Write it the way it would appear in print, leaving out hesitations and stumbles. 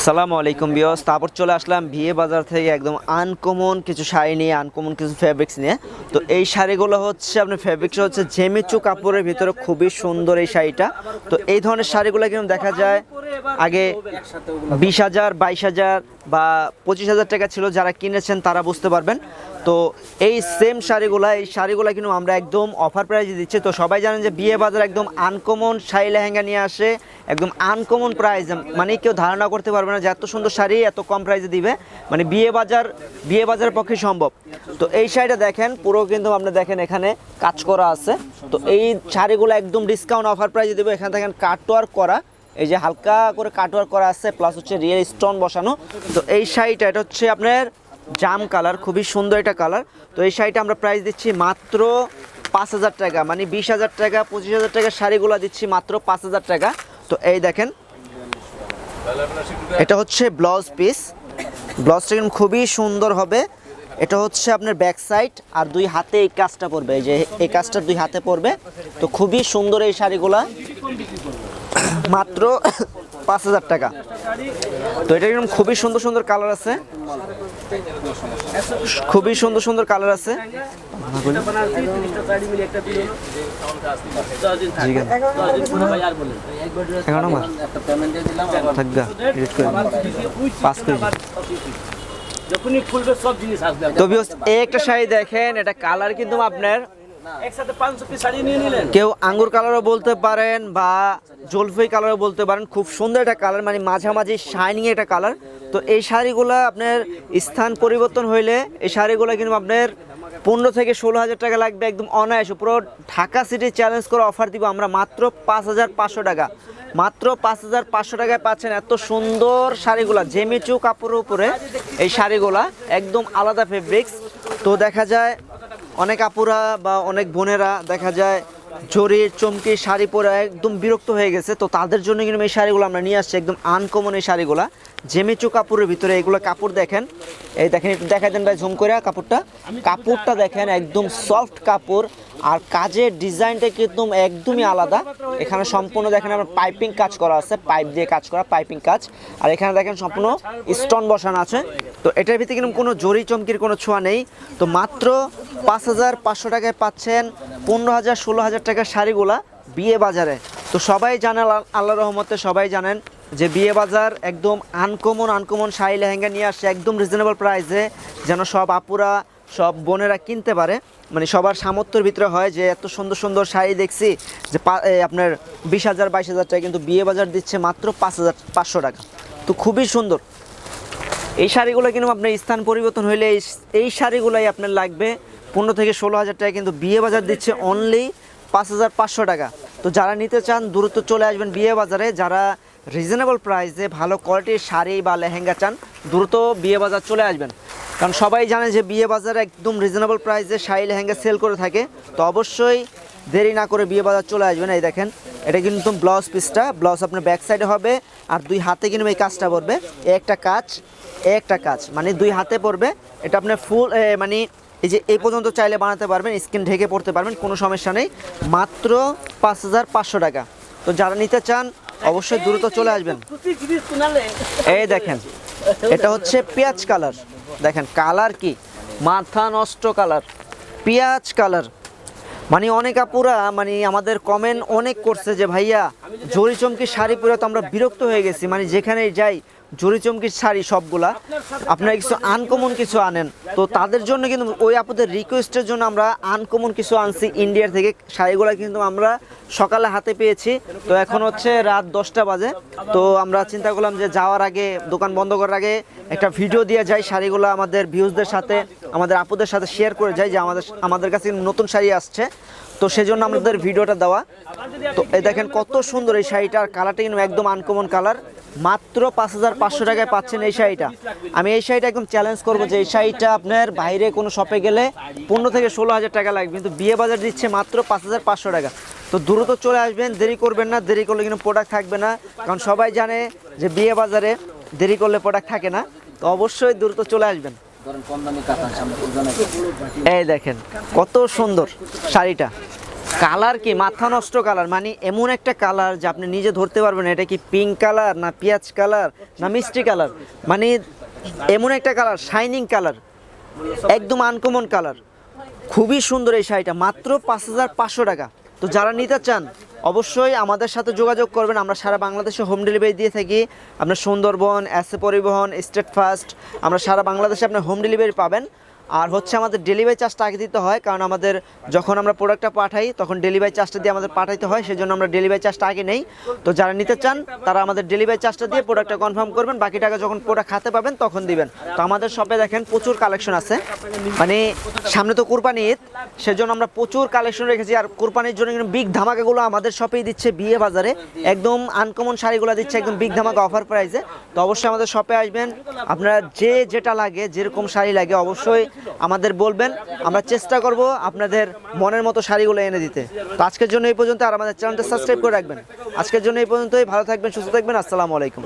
আসসালামু আলাইকুম ভিউয়ার্স, তারপর চলে আসলাম ভিএ বাজার থেকে একদম আনকমন কিছু শাড়ি নিয়ে, আনকমন কিছু ফেব্রিক্স নিয়ে। তো এই শাড়িগুলো হচ্ছে আপনার ফেব্রিক্সটা হচ্ছে জেমিচু কাপড়ের ভিতরে, খুবই সুন্দর এই শাড়িটা। তো এই ধরনের শাড়িগুলো কিন্তু দেখা যায় আগে 20,000, 22,000 বা 25,000 টাকা ছিল। যারা কিনেছেন তারা বুঝতে পারবেন। তো এই সেম শাড়িগুলো কিন্তু আমরা একদম অফার প্রাইসে দিচ্ছি। তো সবাই জানেন যে বিয়ে বাজার একদম আনকমন শাড়ি লেহেঙ্গা নিয়ে আসে, একদম আনকমন প্রাইস, মানে কেউ ধারণা করতে পারবে না যে এত সুন্দর শাড়ি এত কম প্রাইসে দিবে, মানে বিয়ে বাজারের পক্ষে সম্ভব। তো এই শাড়িটা দেখেন, পুরো কিন্তু আপনি দেখেন এখানে কাজ করা আছে। তো এই শাড়িগুলো একদম ডিসকাউন্ট অফার প্রাইসে দেবে। এখানে দেখেন কাটওয়ার্ক করা, এই যে হালকা করে কাটওয়ার্ক করা আছে, প্লাস হচ্ছে রিয়েল স্টোন বসানো। তো এই শাড়িটা এটা হচ্ছে আপনার জাম কালার, খুবই সুন্দর এটা কালার। তো এই শাড়িটা আমরা প্রাইস দিচ্ছি মাত্র 5,000 টাকা, মানে 20,000 টাকা 25,000 টাকার শাড়িগুলো দিচ্ছি মাত্র 5,000 টাকা। তো এই দেখেন, এটা হচ্ছে ব্লাউজ পিস, ব্লাউজটা কিন্তু খুবই সুন্দর হবে। এটা হচ্ছে আপনার ব্যাক সাইড, আর দুই হাতে এই কাজটা পড়বে, এই যে এই কাজটা দুই হাতে পড়বে। তো খুবই সুন্দর এই শাড়িগুলা, মাত্র 5,000 টাকা। তো এটা কিন্তু খুবই সুন্দর সুন্দর কালার আছে, খুবই সুন্দর সুন্দর কালার আছে। তো একটা শাড়ি দেখেন, এটা কালার কিন্তু আপনার কেউ আঙ্গুর কালারও বলতে পারেন বা জলফাই কালারও বলতে পারেন। খুব সুন্দর একটা কালার, মানে মাঝামাঝি শাইনিং একটা কালার। তো এই শাড়িগুলো আপনার স্থান পরিবর্তন হইলে এই শাড়িগুলো কিন্তু আপনার 15 থেকে 16,000 টাকা লাগবে, একদম অনায়াসে। পুরো ঢাকা সিটি চ্যালেঞ্জ করে অফার দিব আমরা মাত্র 5,500 টাকা। মাত্র 5,500 টাকায় পাচ্ছেন এত সুন্দর শাড়িগুলা, জেমিচু কাপড়ের উপরে এই শাড়িগুলা, একদম আলাদা ফেব্রিক্স। তো দেখা যায় অনেক আপুরা বা অনেক বোনেরা দেখা যায় জরির চমকি শাড়ি পরে একদম বিরক্ত হয়ে গেছে। তো তাদের জন্য কিন্তু এই শাড়িগুলো আমরা নিয়ে আসছি, একদম আনকমন এই শাড়িগুলা, জেমিচু কাপড়ের ভিতরে। এগুলো কাপড় দেখেন, এই দেখেন, একটু দেখা দেন ভাই ঝুম করে কাপড়টা দেখেন, একদম সফট কাপড়। আর কাজের ডিজাইনটা কিন্তু একদমই আলাদা। এখানে সম্পূর্ণ দেখেন আমার পাইপিং কাজ করা আছে, পাইপ দিয়ে কাজ করা পাইপিং কাজ। আর এখানে দেখেন সম্পূর্ণ স্টোন বসানো আছে। তো এটার ভিতরে কিন্তু কোনো জরি চমকির কোনো ছোঁয়া নেই। তো মাত্র 5,500 টাকায় পাচ্ছেন 15,000 16,000 টাকার শাড়িগুলা বিয়ে বাজারে। তো সবাই জানেন, আল্লাহ রহমতে সবাই জানেন যে বিয়ে বাজার একদম আনকমন শাড়ি লেহেঙ্গা নিয়ে আসছে একদম রিজনেবল প্রাইসে, যেন সব আপুরা সব বোনেরা কিনতে পারে। মানে সবার সামর্থ্যের ভিতরে হয় যে এত সুন্দর সুন্দর শাড়ি দেখছি যে আপনার 20,000 22,000 টাকা, কিন্তু বিয়ে বাজার দিচ্ছে মাত্র 5,500 টাকা। তো খুবই সুন্দর এই শাড়িগুলো। কিন্তু আপনার স্থান পরিবর্তন হইলে এই শাড়িগুলোই আপনার লাগবে 15 থেকে 16,000 টাকা, কিন্তু বিয়ে বাজার দিচ্ছে অনলি 5,500 টাকা। তো যারা নিতে চান দ্রুত চলে আসবেন বিয়ে বাজারে। যারা রিজনেবল প্রাইসে ভালো কোয়ালিটির শাড়ি বা লেহেঙ্গা চান, দ্রুত বিয়ে বাজার চলে আসবেন। কারণ সবাই জানে যে বিয়ে বাজারে একদম রিজনেবল প্রাইসে শাড়ি লেহেঙ্গা সেল করে থাকে। তো অবশ্যই দেরি না করে বিয়ে বাজার চলে আসবেন। এই দেখেন, এটা কিন্তু ব্লাউজ পিসটা, ব্লাউজ আপনার ব্যাক সাইডে হবে, আর দুই হাতে কিন্তু এই কাজটা পড়বে, একটা কাজ মানে দুই হাতে পড়বে। এটা আপনার ফুল মানে এই যে এই পর্যন্ত চাইলে বানাতে পারবেন, স্কিন ঢেকে পড়তে পারবেন, কোনো সমস্যা নেই। মাত্র 5,500 টাকা। তো যারা নিতে চান অবশ্যই দ্রুত চলে আসবেন। এই দেখেন, এটা হচ্ছে পেঁয়াজ কালার, দেখেন কালার কি মাথা নষ্ট কালার, পেঁয়াজ কালার। মানে অনেক আপুরা মানে আমাদের কমেন্ট অনেক করছে যে ভাইয়া জরি চমকি শাড়ি পরে তো আমরা বিরক্ত হয়ে গেছি, মানে যেখানেই যাই জরি চমকির শাড়ি সবগুলা, আপনারা কিছু আনকমন কিছু আনেন। তো তাদের জন্য কিন্তু ওই আপুদের রিকোয়েস্টের জন্য আমরা আনকমন কিছু আনছি ইন্ডিয়ার থেকে। শাড়িগুলো কিন্তু আমরা সকালে হাতে পেয়েছি। তো এখন হচ্ছে রাত 10টা বাজে। তো আমরা চিন্তা করলাম যে যাওয়ার আগে, দোকান বন্ধ করার আগে একটা ভিডিও দিয়ে যাই, শাড়িগুলো আমাদের ভিউজদের সাথে, আমাদের আপুদের সাথে শেয়ার করে যাই যে আমাদের কাছে নতুন শাড়ি আসছে। তো সেজন্য আমাদের ভিডিওটা দেওয়া। তো এই দেখেন কত সুন্দর এই শাড়িটার কালারটা কিন্তু একদম আনকমন কালার। মাত্র 5,500 টাকায় পাচ্ছেন এই শাড়িটা। আমি এই শাড়িটা একদম চ্যালেঞ্জ করবো যে এই শাড়িটা আপনার বাইরে কোনো শপে গেলে 15 থেকে 16,000 টাকা লাগবে, কিন্তু বিয়ে বাজার দিচ্ছে মাত্র 5,500 টাকা। তো দ্রুত চলে আসবেন, দেরি করবেন না। দেরি করলে কিন্তু প্রোডাক্ট থাকবে না, কারণ সবাই জানে যে বিয়ে বাজারে দেরি করলে প্রোডাক্ট থাকে না। তো অবশ্যই দ্রুত চলে আসবেন। এই দেখেন কত সুন্দর শাড়িটা, কালার কি মাথা নষ্ট কালার, মানে এমন একটা কালার যে আপনি নিজে ধরতে পারবেন এটা কি পিঙ্ক কালার না পেঁয়াজ কালার না মিষ্টি কালার, মানে এমন একটা কালার, শাইনিং কালার, একদম আনকমন কালার। খুবই সুন্দর এই শাড়িটা, মাত্র 5,500 টাকা। তো যারা নিতে চান অবশ্যই আমাদের সাথে যোগাযোগ করবেন। আমরা সারা বাংলাদেশে হোম ডেলিভারি দিয়ে থাকি। আপনার সুন্দরবন, এসএ পরিবহন, স্টেট ফাস্ট, আমরা সারা বাংলাদেশে আপনার হোম ডেলিভারি পাবেন। আর হচ্ছে আমাদের ডেলিভারি চার্জটা আগে দিতে হয়, কারণ আমাদের যখন আমরা প্রোডাক্টটা পাঠাই তখন ডেলিভারি চার্জটা দিয়ে আমাদের পাঠাইতে হয়, সেজন্য আমরা ডেলিভারি চার্জটা আগে নেই। তো যারা নিতে চান তারা আমাদের ডেলিভারি চার্জটা দিয়ে প্রোডাক্টটা কনফার্ম করবেন, বাকি টাকা যখন প্রোডাক্ট হাতে পাবেন তখন দিবেন। তো আমাদের শপে দেখেন প্রচুর কালেকশন আছে, মানে সামনে তো কুরবানি ঈদ, সেজন্য আমরা প্রচুর কালেকশন রেখেছি। আর কুরবানির জন্য কিন্তু বিগ ধামাকাগুলো আমাদের শপেই দিচ্ছে বিয়ে বাজারে, একদম আনকমন শাড়িগুলো দিচ্ছে একদম বিগ ধামাকা অফার প্রাইসে। তো অবশ্যই আমাদের শপে আসবেন, আপনারা যে যেটা লাগে, যেরকম শাড়ি লাগে অবশ্যই আমাদের বলবেন, আমরা চেষ্টা করব আপনাদের মনের মতো শাড়িগুলো এনে দিতে। তো আজকের জন্য এই পর্যন্ত, আর আমাদের চ্যানেলটা সাবস্ক্রাইব করে রাখবেন। আজকের জন্য এই পর্যন্তই, ভালো থাকবেন, সুস্থ থাকবেন, আসসালামু আলাইকুম।